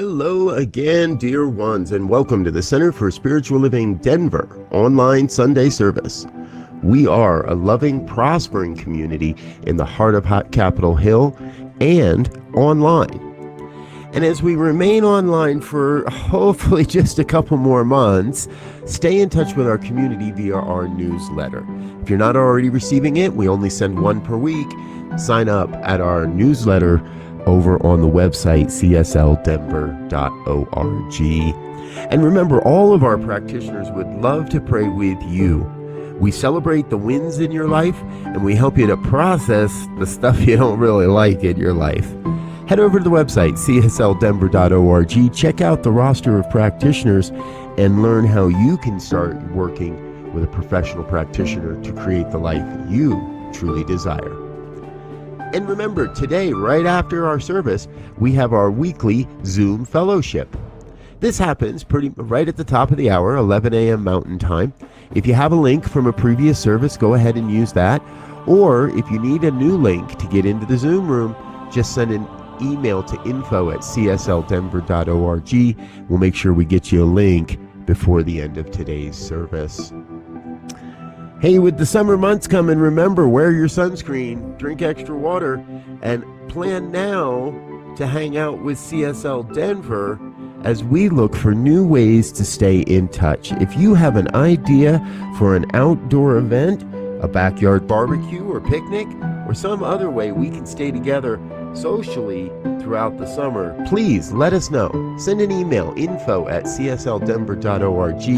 Hello again, dear ones, and welcome to the Center for Spiritual Living Denver online Sunday service. We are a loving, prospering community in the heart of Capitol Hill and online. And as we remain online for hopefully just a couple more months, stay in touch with our community via our newsletter. If you're not already receiving it, we only send one per week. Sign up at our newsletter over on the website csldenver.org. And remember, all of our practitioners would love to pray with you. We celebrate the wins in your life, and we help you to process the stuff you don't really like in your life. Head over to the website csldenver.org, check out the roster of practitioners, and learn how you can start working with a professional practitioner to create the life you truly desire. And remember, today, right after our service, we have our weekly Zoom fellowship. This happens right at the top of the hour, 11 a.m. Mountain Time. If you have a link from a previous service, go ahead and use that. Or if you need a new link to get into the Zoom room, just send an email to info@csldenver.org. We'll make sure we get you a link before the end of today's service. Hey, with the summer months coming, remember, wear your sunscreen, drink extra water, and plan now to hang out with CSL Denver as we look for new ways to stay in touch. If you have an idea for an outdoor event, a backyard barbecue or picnic, or some other way we can stay together socially throughout the summer, please let us know. Send an email, info@csldenver.org,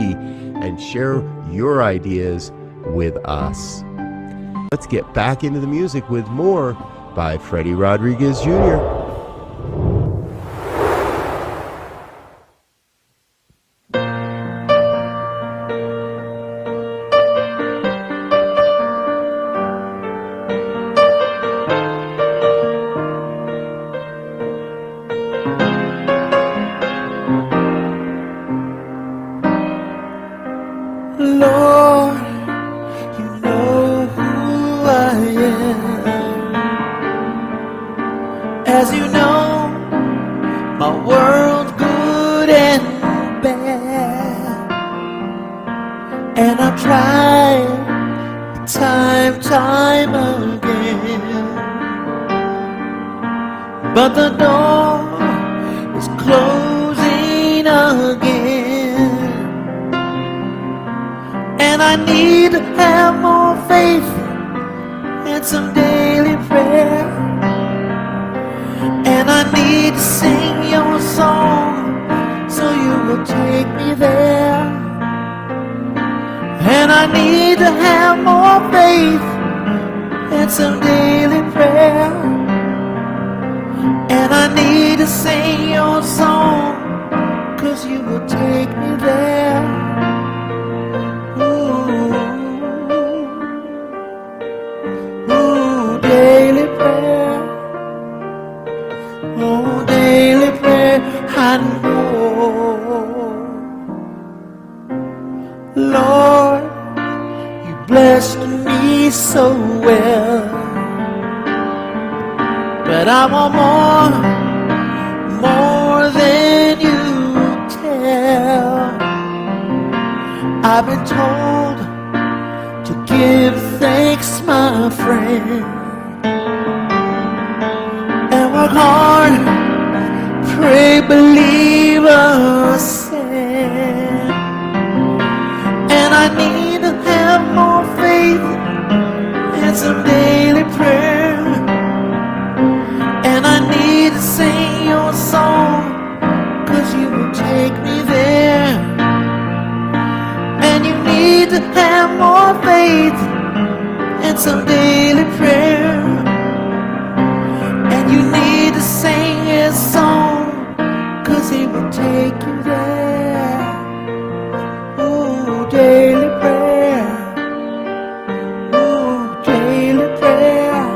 and share your ideas with us. Let's get back into the music with more by Freddy Rodriguez Jr. But the door is closing again, and I need to have more faith and some daily prayer, and I need to sing your song so you will take me there, and I need to have more faith and some daily prayer, and I need to sing your song, 'cause you will take me there. Ooh, ooh, daily prayer. Oh, daily prayer, I know. Lord, you blessed me so well, but I want more than you tell. I've been told to give thanks, my friend, and work hard, pray, believe, ascend. And I need to have more faith and some daily prayer, and I need to sing your song, 'cause you will take me there. And you need to have more faith and some daily prayer, and you need to sing his song, 'cause he will take you there. Ooh, daily prayer. Ooh, daily prayer.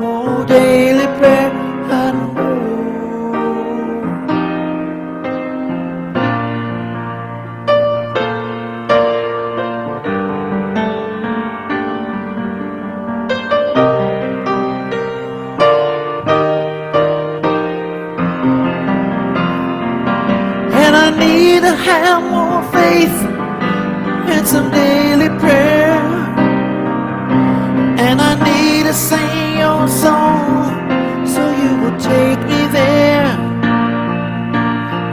Oh, daily prayer, I know. I need to have more faith and some daily prayer. And I need to sing your song so you will take me there.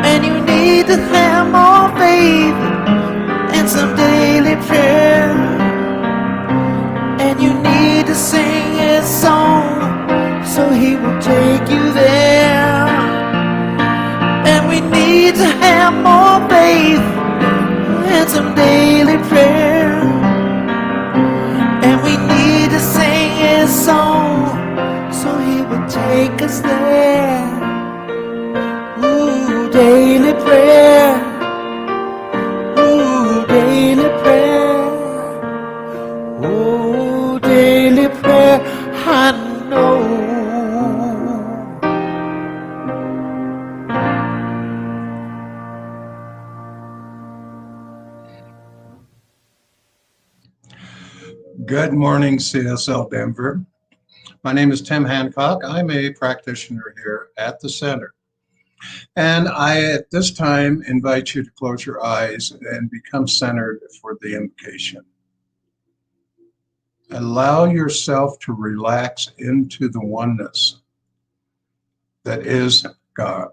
And you need to have more faith and some daily prayer. And you need to sing his song so he will take you there. And we need to have more faith and some daily prayer. And we need to sing his song so he will take us there. Ooh, daily prayer. Ooh, daily prayer. Ooh, daily prayer. I know. Good morning, CSL Denver. My name is Tim Hancock. I'm a practitioner here at the center. And I, at this time, invite you to close your eyes and become centered for the invocation. Allow yourself to relax into the oneness that is God,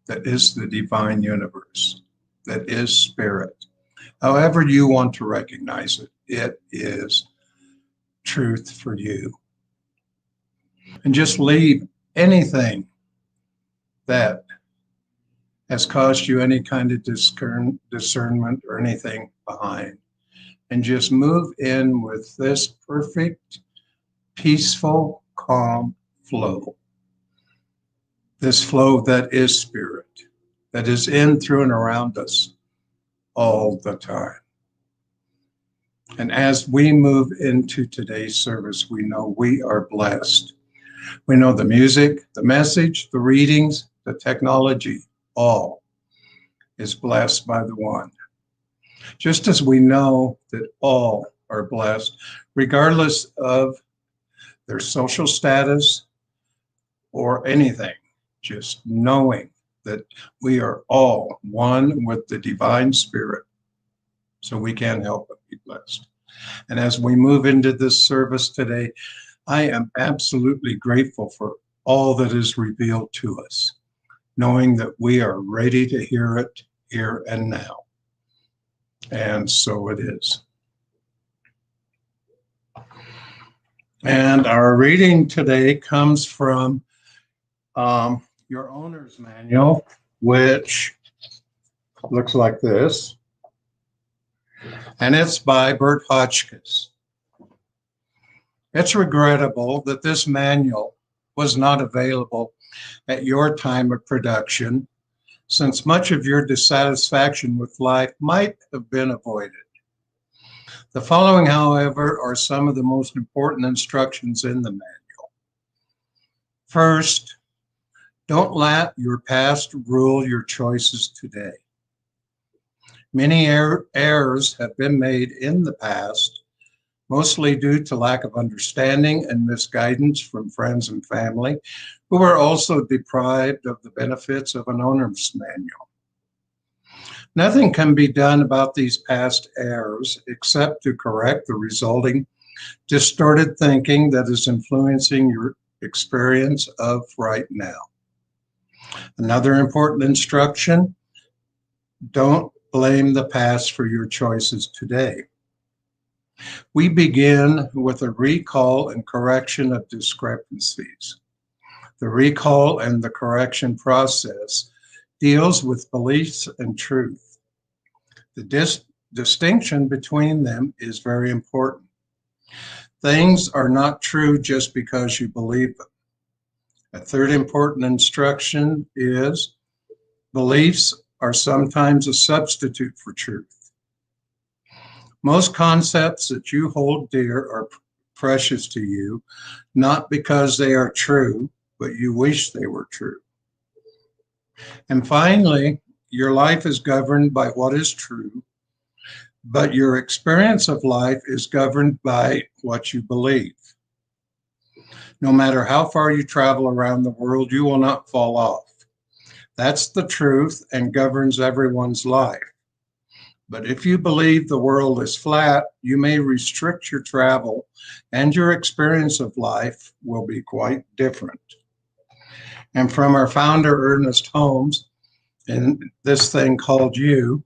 that is the divine universe, that is spirit. However you want to recognize it, it is truth for you. And just leave anything that has caused you any kind of discernment or anything behind. And just move in with this perfect, peaceful, calm flow. This flow that is spirit, that is in, through, and around us all the time. And as we move into today's service, we know we are blessed. We know the music, the message, the readings, the technology, all is blessed by the one. Just as we know that all are blessed, regardless of their social status or anything, just knowing that we are all one with the divine spirit, so we can't help but be blessed. And as we move into this service today, I am absolutely grateful for all that is revealed to us, knowing that we are ready to hear it here and now. And so it is. And our reading today comes from your owner's manual, which looks like this. And it's by Bert Hotchkiss. It's regrettable that this manual was not available at your time of production, since much of your dissatisfaction with life might have been avoided. The following, however, are some of the most important instructions in the manual. First, don't let your past rule your choices today. Many errors have been made in the past, mostly due to lack of understanding and misguidance from friends and family, who were also deprived of the benefits of an owner's manual. Nothing can be done about these past errors except to correct the resulting distorted thinking that is influencing your experience of right now. Another important instruction, don't blame the past for your choices today. We begin with a recall and correction of discrepancies. The recall and the correction process deals with beliefs and truth. The distinction between them is very important. Things are not true just because you believe them. A third important instruction is beliefs are sometimes a substitute for truth. Most concepts that you hold dear are precious to you, not because they are true, but you wish they were true. And finally, your life is governed by what is true, but your experience of life is governed by what you believe. No matter how far you travel around the world, you will not fall off. That's the truth and governs everyone's life. But if you believe the world is flat, you may restrict your travel and your experience of life will be quite different. And from our founder, Ernest Holmes, in this thing called you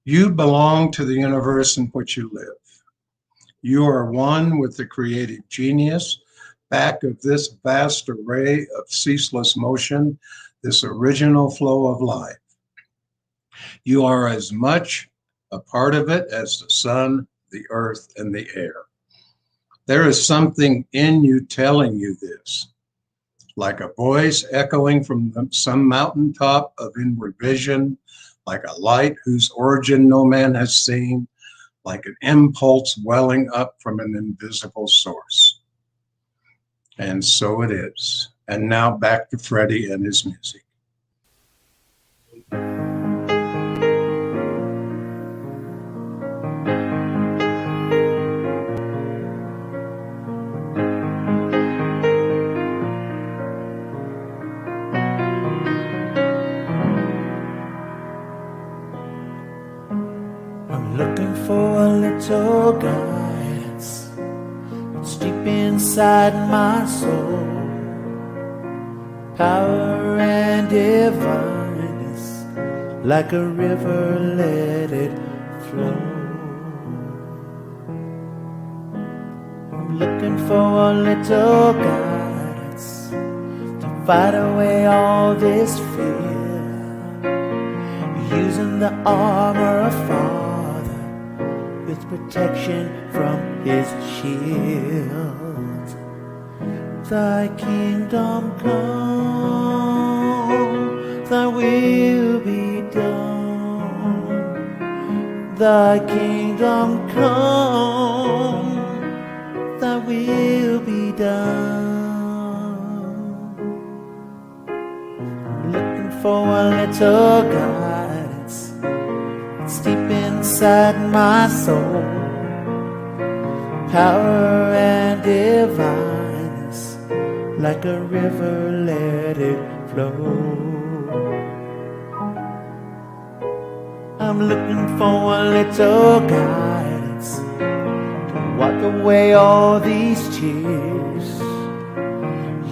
belong to the universe in which you live. You are one with the creative genius back of this vast array of ceaseless motion, this original flow of life. You are as much a part of it as the sun, the earth, and the air. There is something in you telling you this, like a voice echoing from some mountaintop of inward vision, like a light whose origin no man has seen, like an impulse welling up from an invisible source. And so it is. And now back to Freddy and his music. Looking for a little guidance. It's deep inside my soul. Power and divineness, like a river, let it flow. I'm looking for a little guidance to fight away all this fear, using the armor of Father with protection from his shield. Thy kingdom come, thy will be done. Thy kingdom come, thy will be done. I'm looking for a little guidance. It's deep inside my soul. Power and divineness, like a river, let it flow. I'm looking for a little guidance to wipe away all these tears,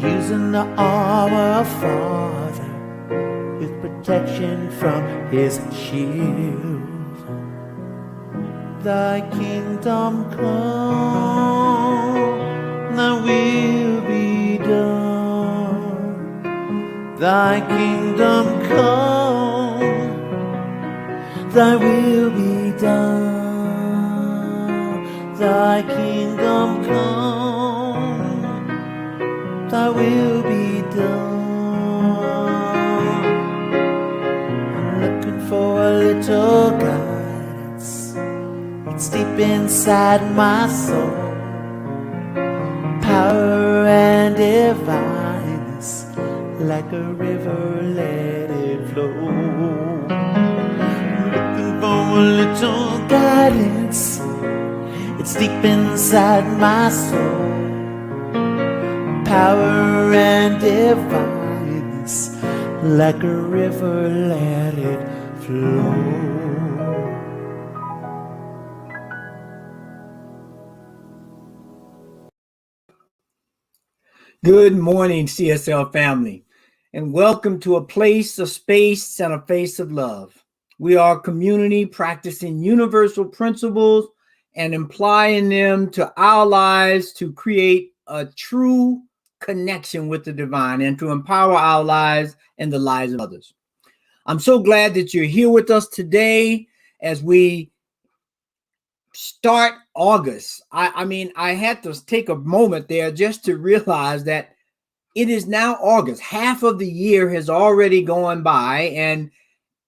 using the armor of Father with protection from his shield. Thy kingdom come, thy will be done. Thy kingdom come, thy will be done. Thy kingdom come, thy will be done. I'm looking for a little guidance. It's deep inside my soul. Power and divineness, like a river, let it flow. I'm looking for a little guidance. It's deep inside my soul. Power and divineness, like a river, let it flow. Good morning, CSL family, and welcome to a place, a space, and a face of love. We are a community practicing universal principles and applying them to our lives to create a true connection with the divine and to empower our lives and the lives of others. I'm so glad that you're here with us today as we start August. I had to take a moment there just to realize that it is now August. Half of the year has already gone by,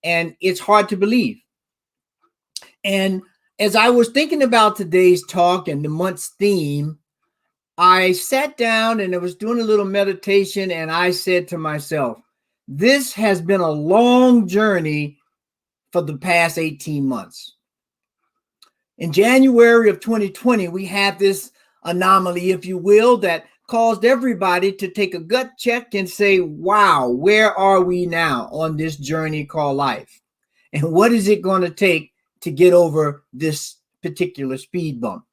and it's hard to believe. And as I was thinking about today's talk and the month's theme, I sat down and I was doing a little meditation, and I said to myself, this has been a long journey for the past 18 months. In January of 2020, we had this anomaly, if you will, that caused everybody to take a gut check and say, wow, where are we now on this journey called life? And what is it going to take to get over this particular speed bump?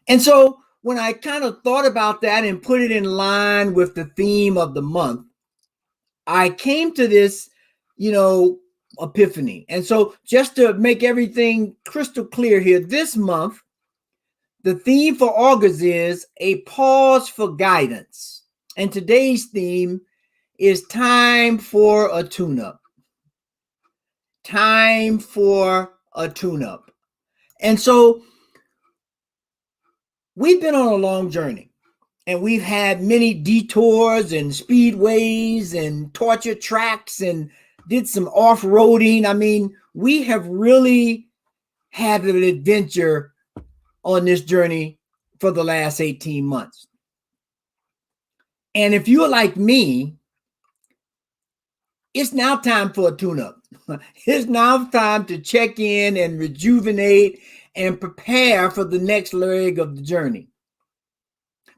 And so when I kind of thought about that and put it in line with the theme of the month, I came to this, epiphany. And so just to make everything crystal clear here, this month, the theme for August is a pause for guidance. And today's theme is time for a tune-up. Time for a tune-up. And so we've been on a long journey, and we've had many detours and speedways and torture tracks and did some off-roading. I mean, we have really had an adventure on this journey for the last 18 months. And if you're like me, it's now time for a tune-up. It's now time to check in and rejuvenate and prepare for the next leg of the journey.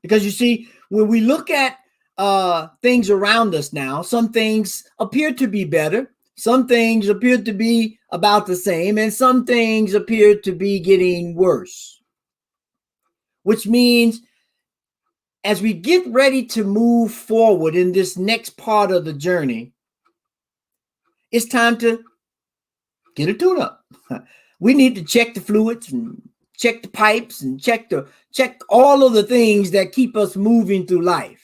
Because you see, when we look at things around us now, some things appear to be better, some things appear to be about the same, and some things appear to be getting worse. Which means as we get ready to move forward in this next part of the journey, it's time to get a tune-up. We need to check the fluids and check the pipes and check all of the things that keep us moving through life.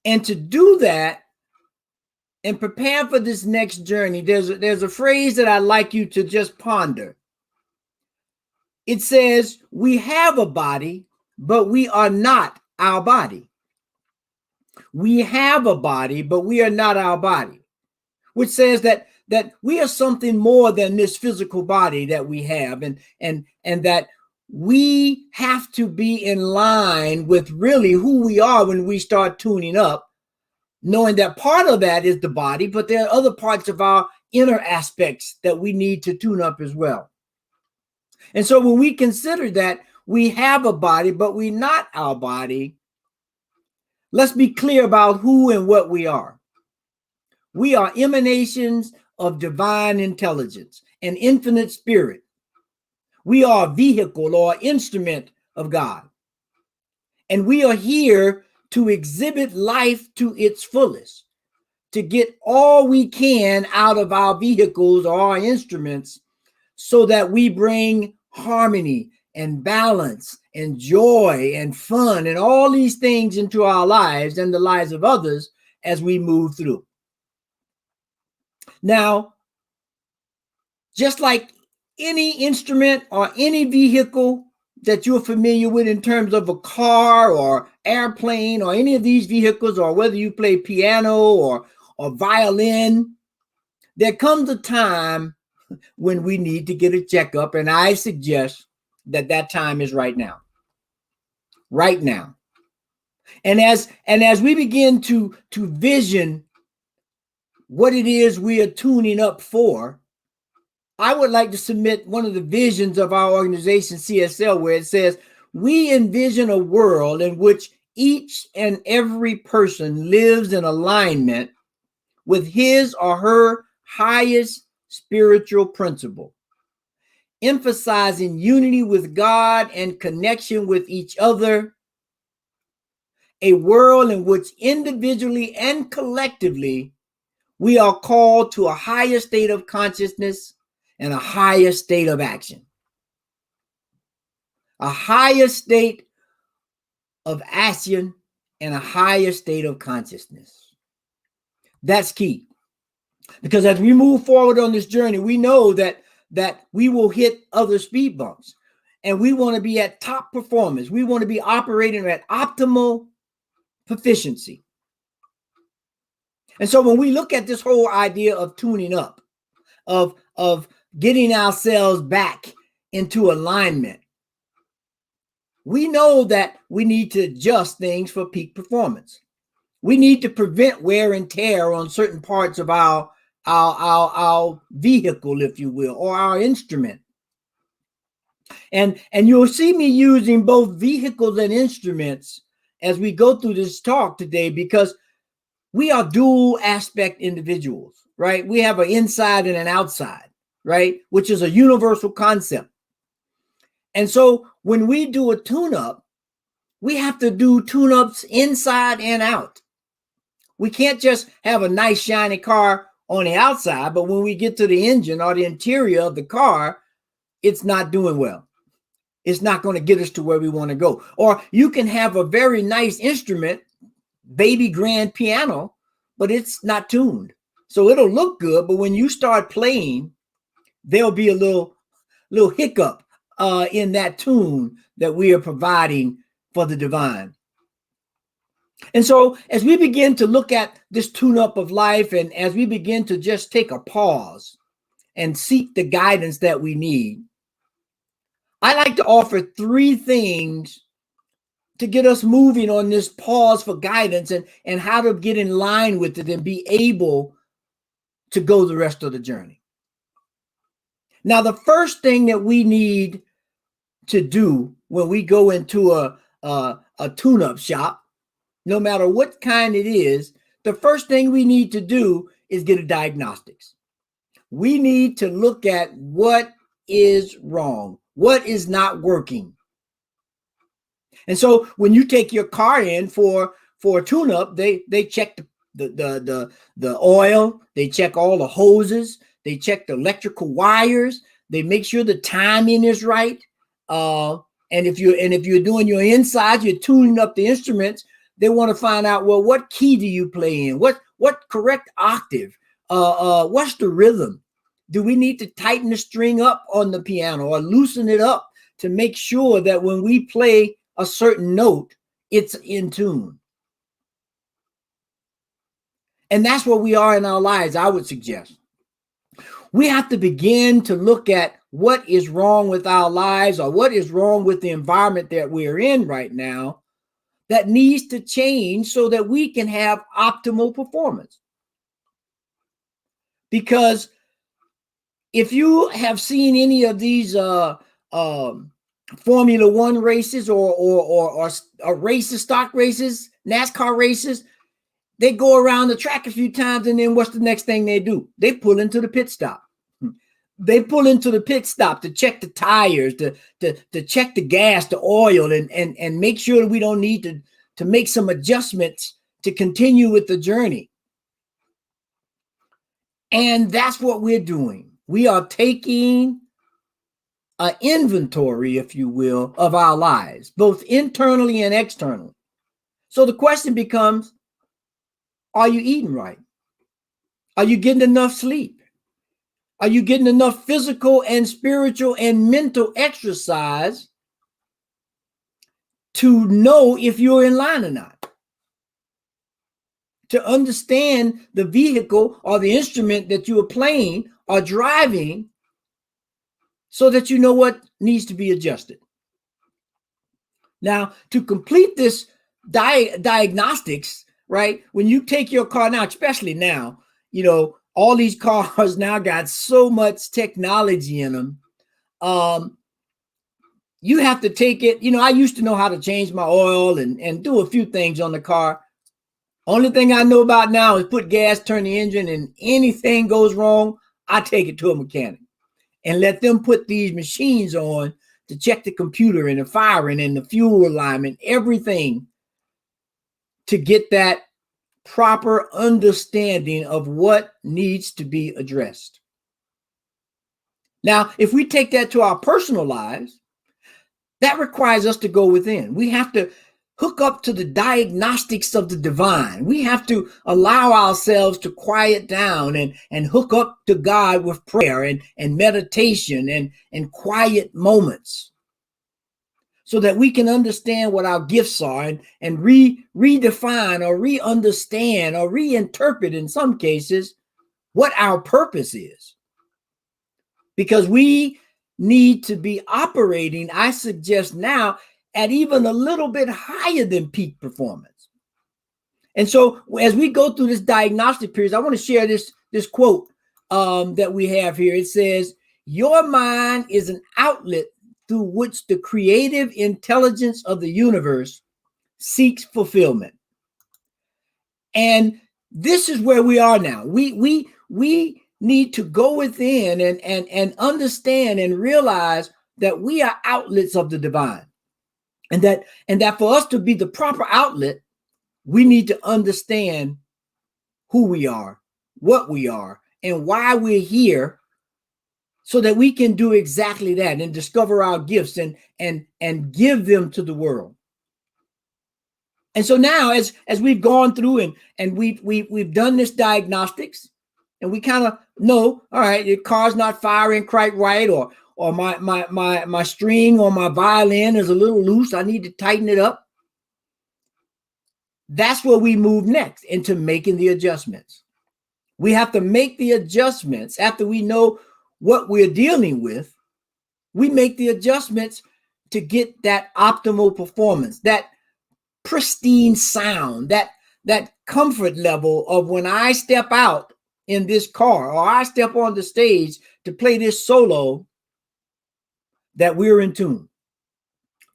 And to do that and prepare for this next journey, there's a phrase that I'd like you to just ponder. It says, we have a body, but we are not our body. We have a body, but we are not our body, which says that we are something more than this physical body that we have, and that we have to be in line with really who we are when we start tuning up, knowing that part of that is the body, but there are other parts of our inner aspects that we need to tune up as well. And so when we consider that we have a body, but we're not our body, let's be clear about who and what we are. We are emanations of divine intelligence, an infinite spirit. We are a vehicle or instrument of God. And we are here to exhibit life to its fullest, to get all we can out of our vehicles or our instruments so that we bring harmony and balance and joy and fun and all these things into our lives and the lives of others as we move through. Now, just like any instrument or any vehicle that you're familiar with in terms of a car or airplane or any of these vehicles, or whether you play piano or violin, there comes a time when we need to get a checkup, and I suggest that time is right now. Right now. And as we begin to vision what it is we are tuning up for, I would like to submit one of the visions of our organization, CSL, where it says, we envision a world in which each and every person lives in alignment with his or her highest spiritual principle, emphasizing unity with God and connection with each other, a world in which individually and collectively we are called to a higher state of consciousness and a higher state of action. A higher state of action and a higher state of consciousness. That's key. Because as we move forward on this journey, we know that we will hit other speed bumps. And we want to be at top performance. We want to be operating at optimal proficiency. And so when we look at this whole idea of tuning up, of getting ourselves back into alignment, we know that we need to adjust things for peak performance. We need to prevent wear and tear on certain parts of our vehicle, if you will, or our instrument. And you'll see me using both vehicles and instruments as we go through this talk today, because we are dual aspect individuals, right? We have an inside and an outside, right? Which is a universal concept. And so when we do a tune-up, we have to do tune-ups inside and out. We can't just have a nice shiny car on the outside, but when we get to the engine or the interior of the car, it's not doing well. It's not going to get us to where we want to go. Or you can have a very nice instrument, baby grand piano, but it's not tuned. So it'll look good, but when you start playing, there'll be a little hiccup in that tune that we are providing for the divine. And so as we begin to look at this tune-up of life, and as we begin to just take a pause and seek the guidance that we need, I like to offer 3 things to get us moving on this pause for guidance, and how to get in line with it and be able to go the rest of the journey. Now, the first thing that we need to do when we go into a tune-up shop, no matter what kind it is, the first thing we need to do is get a diagnostics. We need to look at what is wrong, what is not working. And so when you take your car in for a tune-up, they check the oil, they check all the hoses, they check the electrical wires, they make sure the timing is right. And if you're doing your inside, you're tuning up the instruments, they want to find out, well, what key do you play in? What correct octave? What's the rhythm? Do we need to tighten the string up on the piano or loosen it up to make sure that when we play a certain note, it's in tune? And that's where we are in our lives, I would suggest. We have to begin to look at what is wrong with our lives, or what is wrong with the environment that we're in right now that needs to change so that we can have optimal performance. Because if you have seen any of these Formula One races or races, stock races, NASCAR races, they go around the track a few times, and then what's the next thing they do? They pull into the pit stop. They pull into the pit stop to check the tires, to check the gas, the oil, and make sure that we don't need to make some adjustments to continue with the journey. And that's what we're doing. We are taking an inventory, if you will, of our lives, both internally and externally. So the question becomes, are you eating right? Are you getting enough sleep? Are you getting enough physical and spiritual and mental exercise to know if you're in line or not? To understand the vehicle or the instrument that you are playing or driving, so that you know what needs to be adjusted. Now, to complete this diagnostics, right? When you take your car now, especially now, all these cars now got so much technology in them. You have to take it. I used to know how to change my oil and do a few things on the car. Only thing I know about now is put gas, turn the engine, and anything goes wrong, I take it to a mechanic and let them put these machines on to check the computer and the firing and the fuel alignment, everything, to get that proper understanding of what needs to be addressed. Now, if we take that to our personal lives, that requires us to go within. We have to hook up to the diagnostics of the divine. We have to allow ourselves to quiet down and hook up to God with prayer and meditation and quiet moments, so that we can understand what our gifts are and redefine or re-understand or reinterpret, in some cases, what our purpose is. Because we need to be operating, I suggest now, at even a little bit higher than peak performance. And so as we go through this diagnostic period, I want to share this quote that we have here. It says, "Your mind is an outlet through which the creative intelligence of the universe seeks fulfillment. And this is where we are now. We need to go within and understand and realize that we are outlets of the divine. And that for us to be the proper outlet, we need to understand who we are, what we are, and why we're here, so that we can do exactly that and discover our gifts and give them to the world. And so now, as we've gone through and we've done this diagnostics, and we kind of know, all right, your car's not firing quite right, or my string on my violin is a little loose, I need to tighten it up. That's where we move next, into making the adjustments. We have to make the adjustments after we know what we're dealing with. We make the adjustments to get that optimal performance, that pristine sound, that comfort level of when I step out in this car or I step on the stage to play this solo, that we're in tune,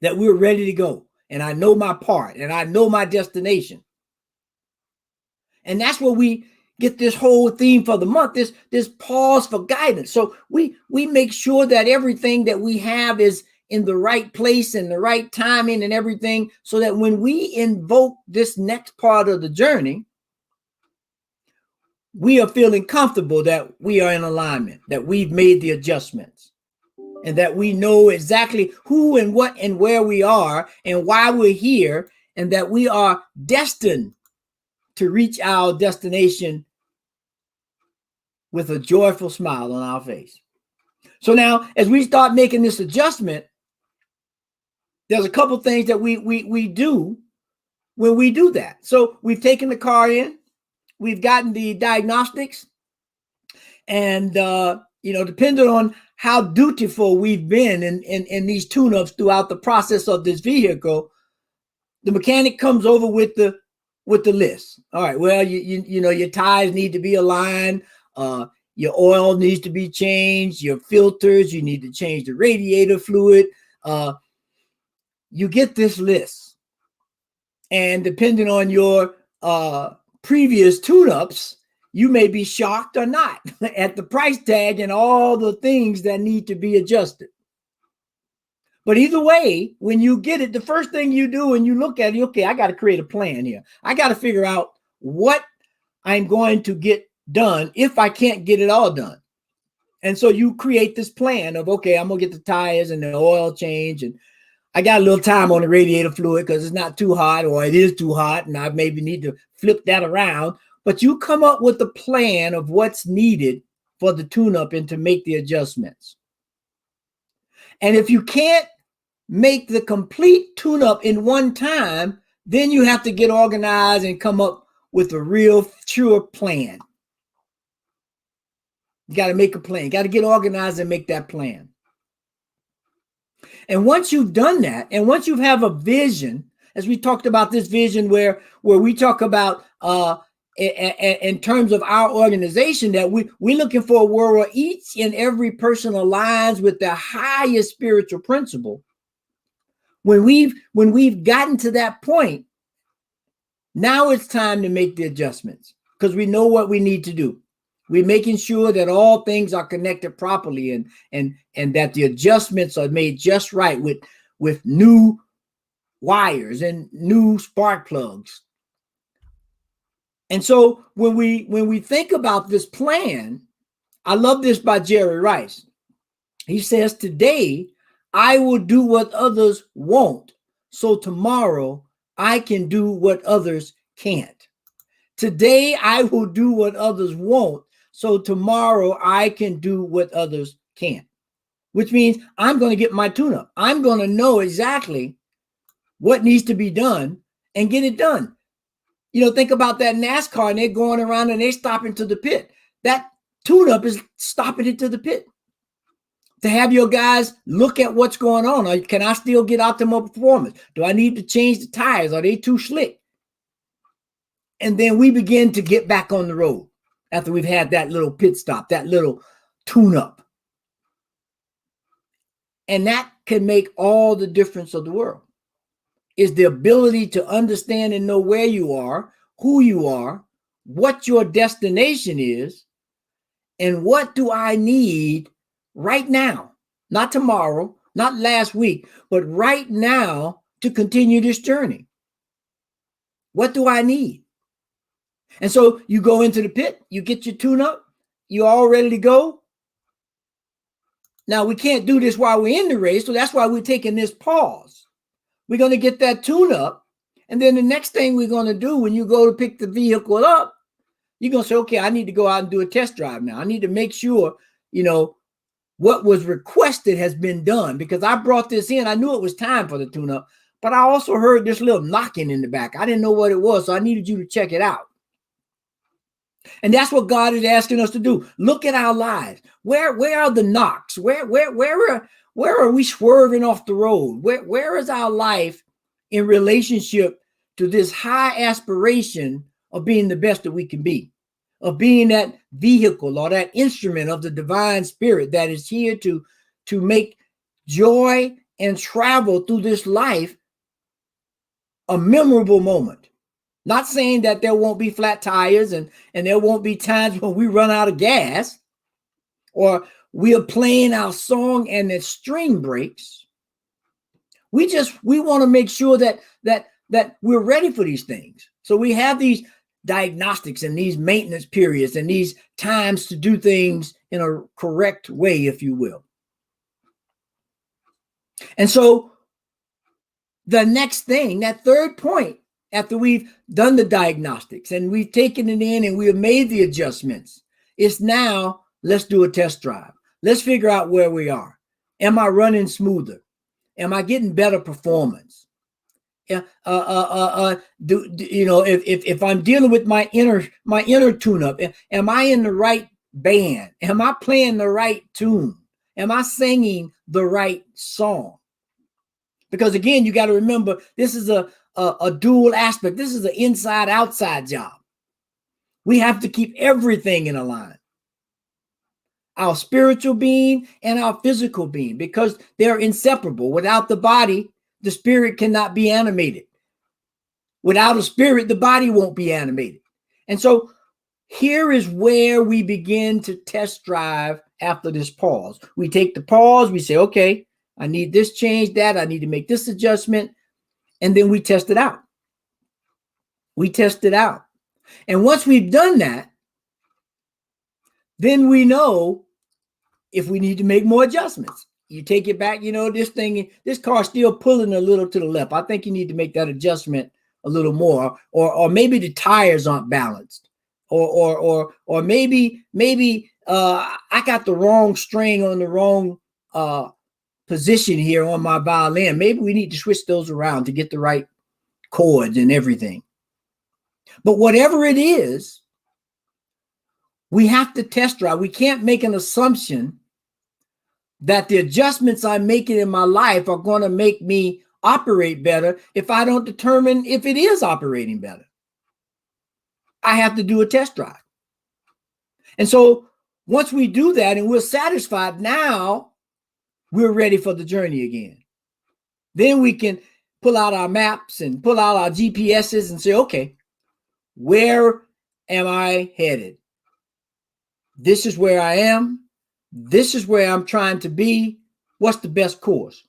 that we're ready to go. And I know my part and I know my destination. And that's where we get this whole theme for the month, this pause for guidance. So we make sure that everything that we have is in the right place and the right timing and everything, so that when we invoke this next part of the journey, we are feeling comfortable that we are in alignment, that we've made the adjustments, and that we know exactly who and what and where we are and why we're here, and that we are destined to reach our destination with a joyful smile on our face. So now, as we start making this adjustment, there's a couple things that we do when we do that. So we've taken the car in, we've gotten the diagnostics, and depending on how dutiful we've been in these tune-ups throughout the process of this vehicle, the mechanic comes over with the list. All right, well, you know, your tires need to be aligned, your oil needs to be changed, your filters, you need to change the radiator fluid. You get this list, and depending on your previous tune-ups, you may be shocked or not at the price tag and all the things that need to be adjusted. But either way, when you get it, the first thing you do when you look at it, okay, I got to create a plan here. I got to figure out what I'm going to get done if I can't get it all done. And so you create this plan of, okay, I'm going to get the tires and the oil change, and I got a little time on the radiator fluid because it's not too hot, or it is too hot, and I maybe need to flip that around. But you come up with a plan of what's needed for the tune-up and to make the adjustments. And if you can't make the complete tune-up in one time, then you have to get organized and come up with a real sure plan. You got to make a plan. You got to get organized and make that plan. And once you've done that, and once you have a vision, as we talked about this vision where we talk about in terms of our organization, that we're looking for a world where each and every person aligns with the highest spiritual principle. When we've gotten to that point, now it's time to make the adjustments, because we know what we need to do. We're making sure that all things are connected properly, and that the adjustments are made just right with new wires and new spark plugs. And so when we think about this plan, I love this by Jerry Rice. He says, today I will do what others won't, so tomorrow I can do what others can't. Today I will do what others won't, so tomorrow I can do what others can't. Which means I'm going to get my tune-up. I'm going to know exactly what needs to be done and get it done. You know, think about that NASCAR, and they're going around and they're stopping to the pit. That tune-up is stopping it to the pit. To have your guys look at what's going on. Or can I still get optimal performance? Do I need to change the tires? Are they too slick? And then we begin to get back on the road after we've had that little pit stop, that little tune-up. And that can make all the difference of the world, is the ability to understand and know where you are, who you are, what your destination is, and what do I need right now, not tomorrow, not last week, but right now to continue this journey. What do I need? And so you go into the pit, you get your tune up, you're all ready to go. Now we can't do this while we're in the race, so that's why we're taking this pause. We're going to get that tune up, and then the next thing we're going to do when you go to pick the vehicle up, you're going to say, okay, I need to go out and do a test drive now. I need to make sure, what was requested has been done, because I brought this in. I knew it was time for the tune up, but I also heard this little knocking in the back. I didn't know what it was, so I needed you to check it out. And that's what God is asking us to do. Look at our lives. Where are the knocks? Where are we swerving off the road? Where is our life in relationship to this high aspiration of being the best that we can be, of being that vehicle or that instrument of the divine spirit that is here to make joy and travel through this life a memorable moment? Not saying that there won't be flat tires and there won't be times when we run out of gas, or we are playing our song and the string breaks. We want to make sure that we're ready for these things. So we have these diagnostics and these maintenance periods and these times to do things in a correct way, if you will. And so the next thing, that third point, after we've done the diagnostics and we've taken it in and we have made the adjustments, it's now, let's do a test drive. Let's figure out where we are. Am I running smoother? Am I getting better performance? If I'm dealing with my inner tune-up, am I in the right band? Am I playing the right tune? Am I singing the right song? Because again, you got to remember, this is a dual aspect. This is an inside-outside job. We have to keep everything in a line. Our spiritual being and our physical being, because they're inseparable. Without the body, the spirit cannot be animated. Without a spirit, the body won't be animated. And so here is where we begin to test drive after this pause. We take the pause, we say, okay, I need this change, that, I need to make this adjustment, and then we test it out. We test it out. And once we've done that, then we know if we need to make more adjustments. You take it back, this car's still pulling a little to the left. I think you need to make that adjustment a little more, or maybe the tires aren't balanced, or maybe I got the wrong string on the wrong position here on my violin. Maybe we need to switch those around to get the right chords and everything. But whatever it is, we have to test drive. We can't make an assumption that the adjustments I'm making in my life are going to make me operate better if I don't determine if it is operating better. I have to do a test drive. And so once we do that and we're satisfied, now we're ready for the journey again. Then we can pull out our maps and pull out our GPSs and say, okay, where am I headed? This is where I am. This is where I'm trying to be. What's the best course?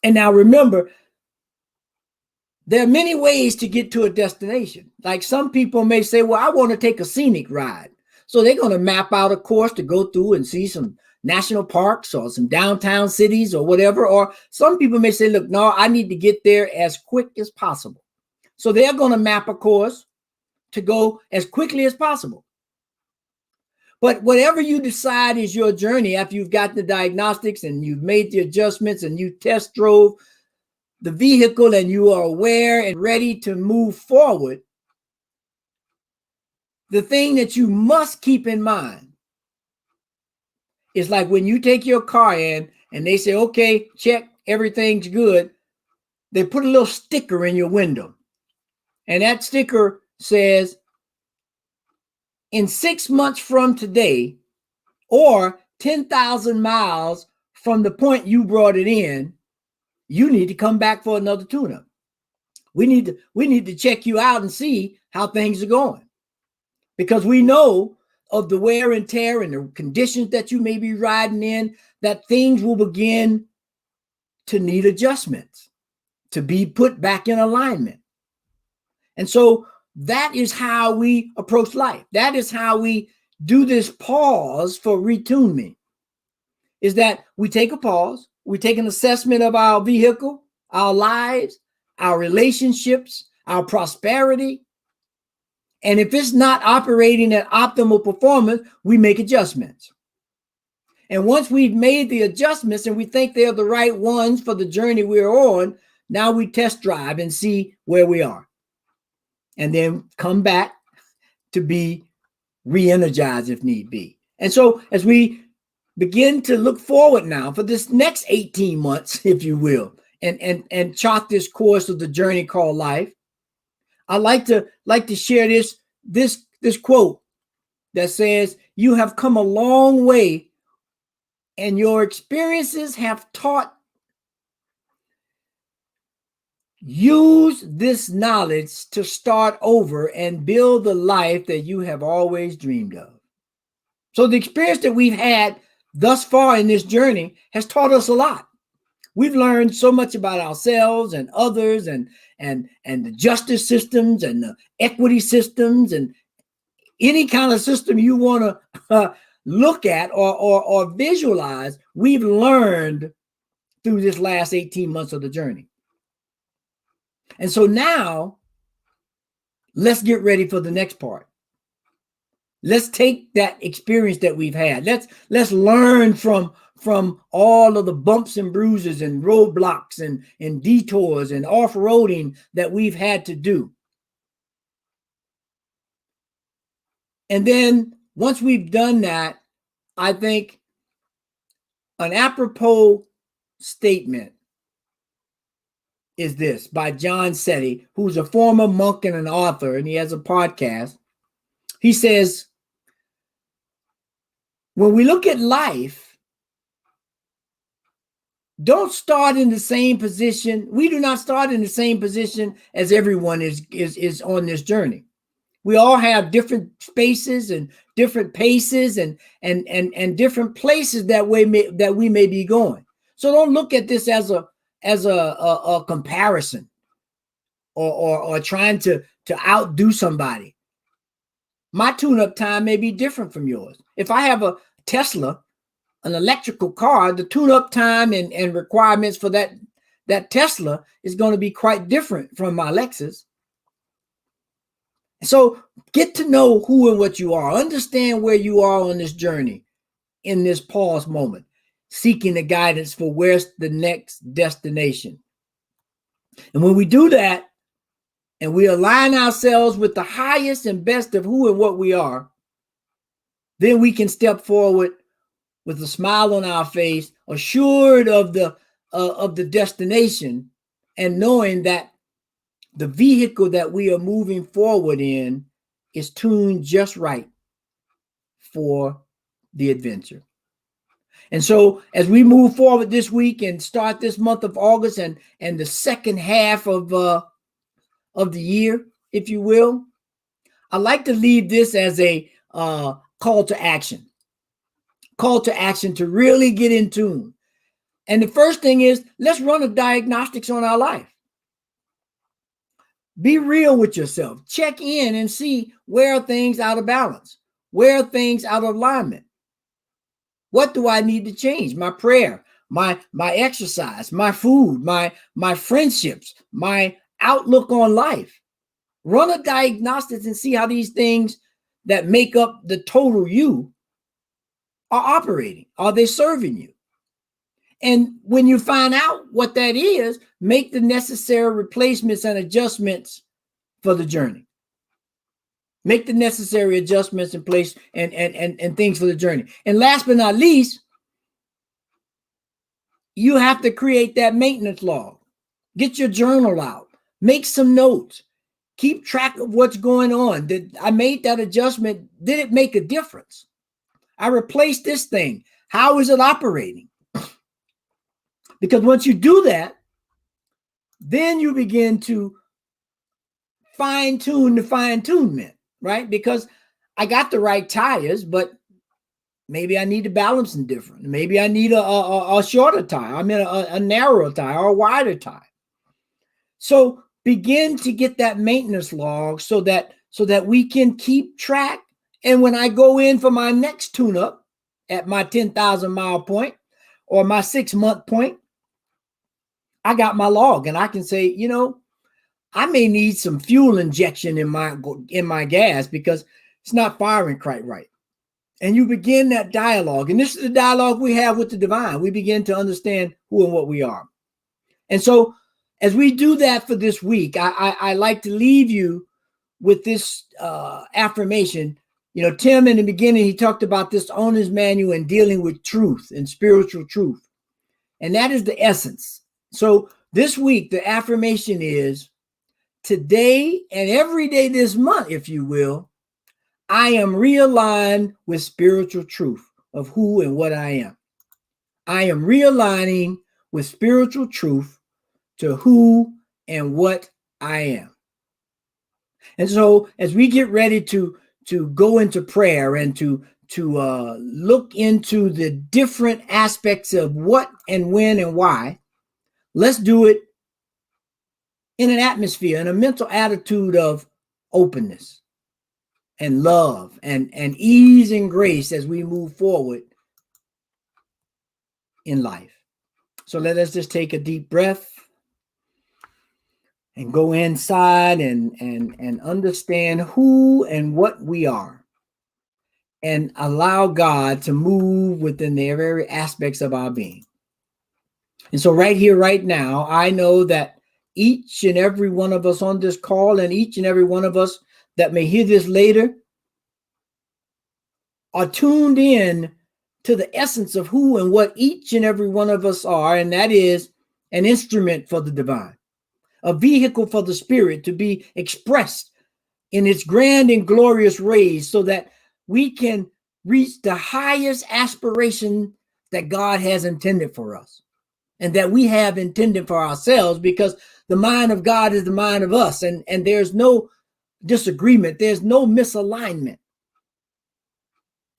And now remember, there are many ways to get to a destination. Like some people may say, well, I want to take a scenic ride. So they're going to map out a course to go through and see some national parks or some downtown cities or whatever. Or some people may say, look, no, I need to get there as quick as possible. So they're going to map a course to go as quickly as possible. But whatever you decide is your journey after you've gotten the diagnostics and you've made the adjustments and you test drove the vehicle and you are aware and ready to move forward, the thing that you must keep in mind is like when you take your car in and they say, okay, check, everything's good. They put a little sticker in your window. And that sticker says, in 6 months from today, or 10,000 miles from the point you brought it in, you need to come back for another tune-up. We need to check you out and see how things are going, because we know of the wear and tear and the conditions that you may be riding in, that things will begin to need adjustments, to be put back in alignment. And so that is how we approach life. That is how we do this pause for retune me, is that we take a pause, we take an assessment of our vehicle, our lives, our relationships, our prosperity. And if it's not operating at optimal performance, we make adjustments. And once we've made the adjustments and we think they're the right ones for the journey we're on, now we test drive and see where we are. And then come back to be re-energized if need be. And so as we begin to look forward now for this next 18 months, if you will, and chart this course of the journey called life, I like to share this quote that says, "You have come a long way and your experiences have taught. Use this knowledge to start over and build the life that you have always dreamed of." So the experience that we've had thus far in this journey has taught us a lot. We've learned so much about ourselves and others and the justice systems and the equity systems and any kind of system you want to look at or visualize. We've learned through this last 18 months of the journey. And so now let's get ready for the next part. Let's take that experience that we've had. Let's learn from all of the bumps and bruises and roadblocks and detours and off-roading that we've had to do. And then once we've done that, I think an apropos statement is this by John Setti, who's a former monk and an author, and he has a podcast. He says, when we look at life, don't start in the same position. We do not start in the same position as everyone is on this journey. We all have different spaces and different paces and different places that we may be going. So don't look at this as a comparison or trying to outdo somebody. My tune-up time may be different from yours. If I have a Tesla, an electrical car, the tune-up time and requirements for that Tesla is going to be quite different from my Lexus. So get to know who and what you are. Understand where you are on this journey in this pause moment, seeking the guidance for where's the next destination. And when we do that, and we align ourselves with the highest and best of who and what we are, then we can step forward with a smile on our face, assured of the destination, and knowing that the vehicle that we are moving forward in is tuned just right for the adventure. And so as we move forward this week and start this month of August and the second half of the year, if you will, I like to leave this as a call to action. Call to action to really get in tune. And the first thing is, let's run a diagnostics on our life. Be real with yourself. Check in and see where are things out of balance? Where are things out of alignment? What do I need to change? My prayer, my exercise, my food, my friendships, my outlook on life. Run a diagnostics and see how these things that make up the total you are operating. Are they serving you? And when you find out what that is, make the necessary replacements and adjustments for the journey. Make the necessary adjustments in place and things for the journey. And last but not least, you have to create that maintenance log. Get your journal out. Make some notes. Keep track of what's going on. Did I made that adjustment? Did it make a difference? I replaced this thing. How is it operating? Because once you do that, then you begin to fine tune the fine tunement, right? Because I got the right tires, but maybe I need to balance them different. Maybe I need a shorter tire. I mean, a narrower tire or a wider tire. So begin to get that maintenance log so that we can keep track. And when I go in for my next tune-up at my 10,000 mile point or my 6-month point, I got my log and I can say, you know, I may need some fuel injection in my gas because it's not firing quite right. And you begin that dialogue. And this is the dialogue we have with the divine. We begin to understand who and what we are. And so as we do that for this week, I like to leave you with this affirmation. You know, Tim, in the beginning, he talked about this owner's manual and dealing with truth and spiritual truth. And that is the essence. So this week, the affirmation is, today and every day this month, if you will, I am realigned with spiritual truth of who and what I am. I am realigning with spiritual truth to who and what I am. And so as we get ready to go into prayer and to look into the different aspects of what and when and why, let's do it in an atmosphere, in a mental attitude of openness and love and ease and grace as we move forward in life. So let us just take a deep breath and go inside and understand who and what we are and allow God to move within the very aspects of our being. And so right here, right now, I know that each and every one of us on this call and each and every one of us that may hear this later are tuned in to the essence of who and what each and every one of us are. And that is an instrument for the divine, a vehicle for the spirit to be expressed in its grand and glorious rays so that we can reach the highest aspiration that God has intended for us and that we have intended for ourselves, because the mind of God is the mind of us, and there's no disagreement. There's no misalignment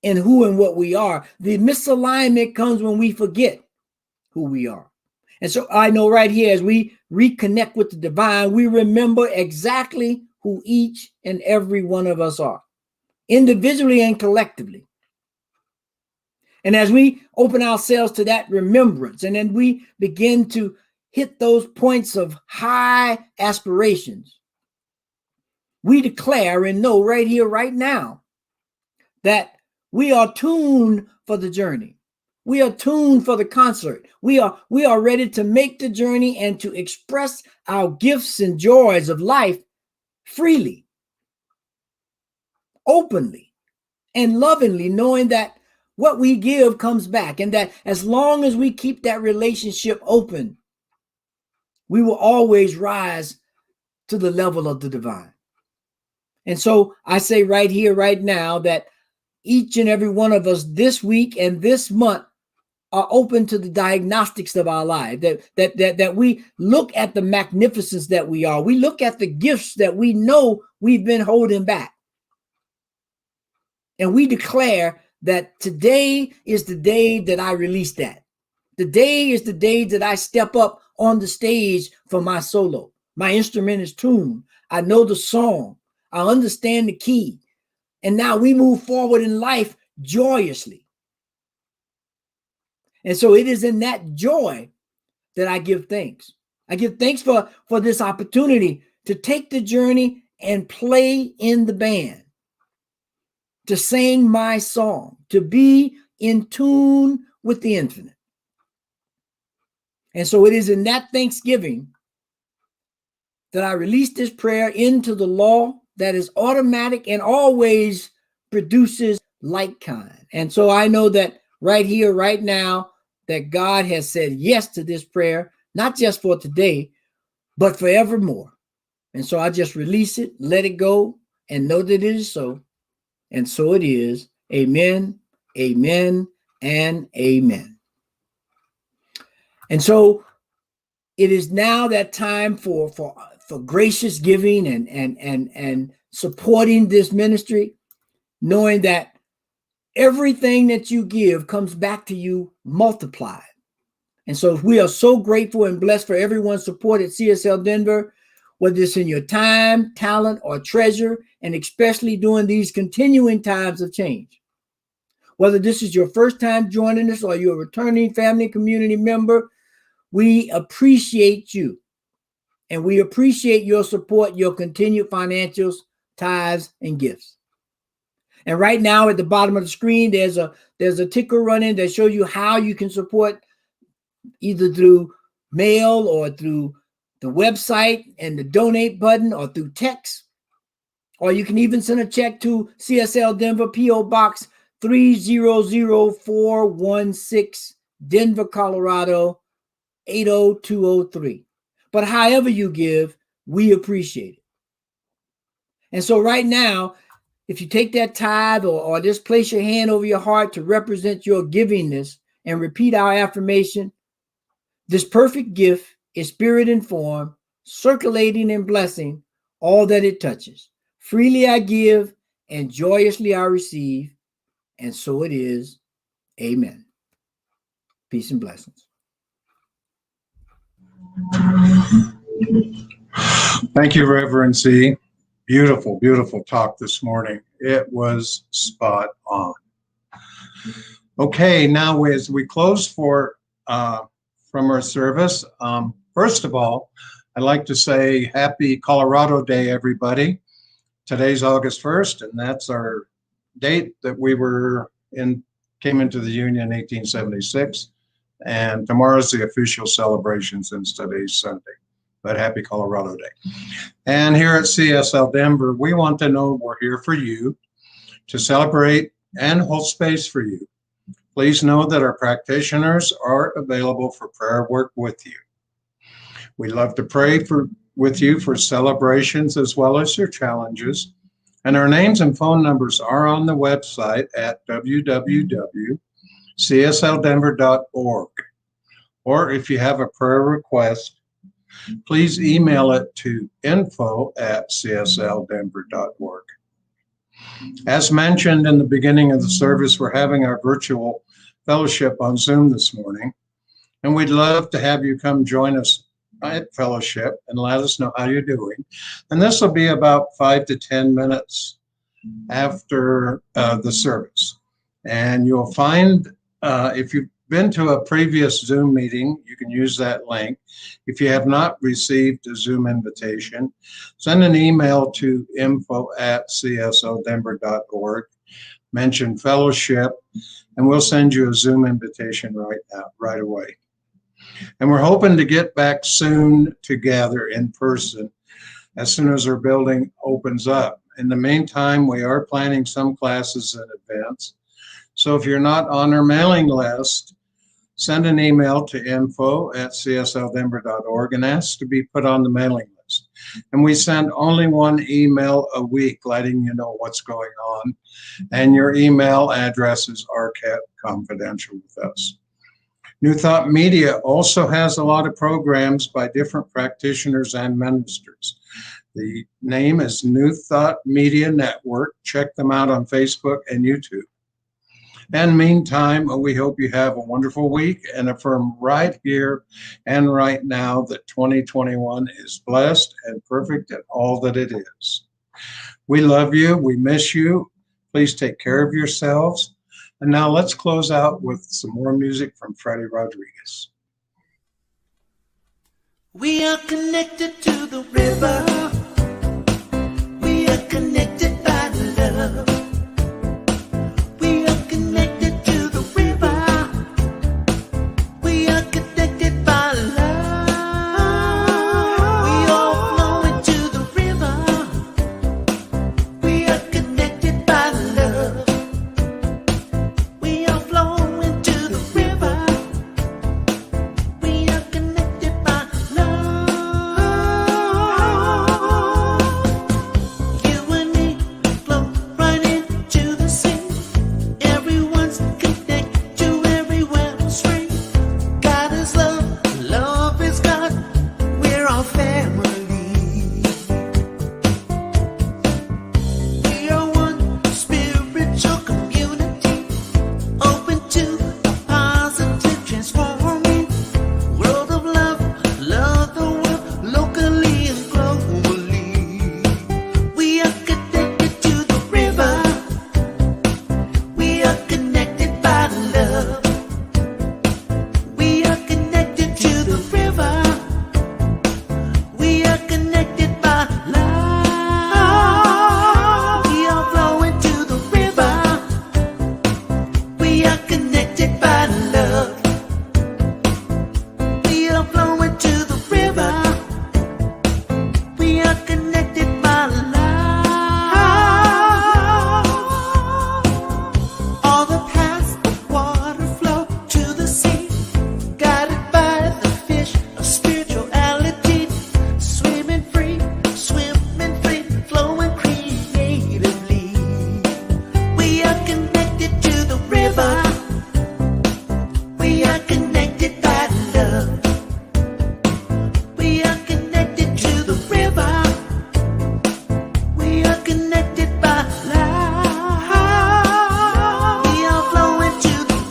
in who and what we are. The misalignment comes when we forget who we are. And so I know right here, as we reconnect with the divine, we remember exactly who each and every one of us are, individually and collectively. And as we open ourselves to that remembrance, and then we begin to hit those points of high aspirations, we declare and know right here, right now, that we are tuned for the journey. We are tuned for the concert. We are ready to make the journey and to express our gifts and joys of life freely, openly, and lovingly, knowing that what we give comes back, and that as long as we keep that relationship open, we will always rise to the level of the divine. And so I say right here, right now, that each and every one of us this week and this month are open to the diagnostics of our life, that we look at the magnificence that we are. We look at the gifts that we know we've been holding back. And we declare that today is the day that I release that. Today is the day that I step up on the stage for my solo. My instrument is tuned. I know the song. I understand the key. And now we move forward in life joyously. And so it is in that joy that I give thanks. I give thanks for this opportunity to take the journey and play in the band, to sing my song, to be in tune with the infinite. And so it is in that thanksgiving that I release this prayer into the law that is automatic and always produces like kind. And so I know that right here, right now, that God has said yes to this prayer, not just for today, but forevermore. And so I just release it, let it go, and know that it is so. And so it is. Amen, amen, and amen. And so it is now that time for gracious giving and supporting this ministry, knowing that everything that you give comes back to you multiplied. And so we are so grateful and blessed for everyone's support at CSL Denver, whether it's in your time, talent, or treasure, and especially during these continuing times of change. Whether this is your first time joining us or you're a returning family community member, we appreciate you. And we appreciate your support, your continued financials, tithes, and gifts. And right now at the bottom of the screen, there's a ticker running that shows you how you can support either through mail or through the website and the donate button or through text. Or you can even send a check to CSL Denver, P.O. Box 300416, Denver, Colorado 80203. But however you give, we appreciate it. And so right now, if you take that tithe or just place your hand over your heart to represent your givingness and repeat our affirmation, this perfect gift is spirit informed, circulating and blessing all that it touches. Freely I give and joyously I receive, and so it is. Amen. Peace and blessings. Thank you, Reverend C. Beautiful, beautiful talk this morning. It was spot on. Okay, now as we close from our service, first of all, I'd like to say happy Colorado Day, everybody. Today's August 1st, and that's our date that we came into the Union in 1876. And tomorrow's the official celebration since today's Sunday. But happy Colorado Day. And here at CSL Denver, we want to know we're here for you to celebrate and hold space for you. Please know that our practitioners are available for prayer work with you. We love to pray with you for celebrations as well as your challenges. And our names and phone numbers are on the website at www.csldenver.org. Or if you have a prayer request, please email it to info@cslddenver.org. As mentioned in the beginning of the service, we're having our virtual fellowship on Zoom this morning, and we'd love to have you come join us at fellowship and let us know how you're doing. And this will be about 5 to 10 minutes after the service. And you'll find, if you've been to a previous Zoom meeting, you can use that link. If you have not received a Zoom invitation, send an email to info@cslddenver.org, mention fellowship, and we'll send you a Zoom invitation right away. And we're hoping to get back soon to gather in person as soon as our building opens up. In the meantime, we are planning some classes in advance. So if you're not on our mailing list, send an email to info@cslddenver.org and ask to be put on the mailing list. And we send only one email a week letting you know what's going on. And your email addresses are kept confidential with us. New Thought Media also has a lot of programs by different practitioners and ministers. The name is New Thought Media Network. Check them out on Facebook and YouTube. And meantime, we hope you have a wonderful week and affirm right here and right now that 2021 is blessed and perfect at all that it is. We love you. We miss you. Please take care of yourselves. And now let's close out with some more music from Freddy Rodriguez. We are connected to the river. We are connected by love. We are connected to the river. We are connected by love. We all flow into the river. We are connected by love. We all flow into the river. We are connected by love.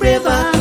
river.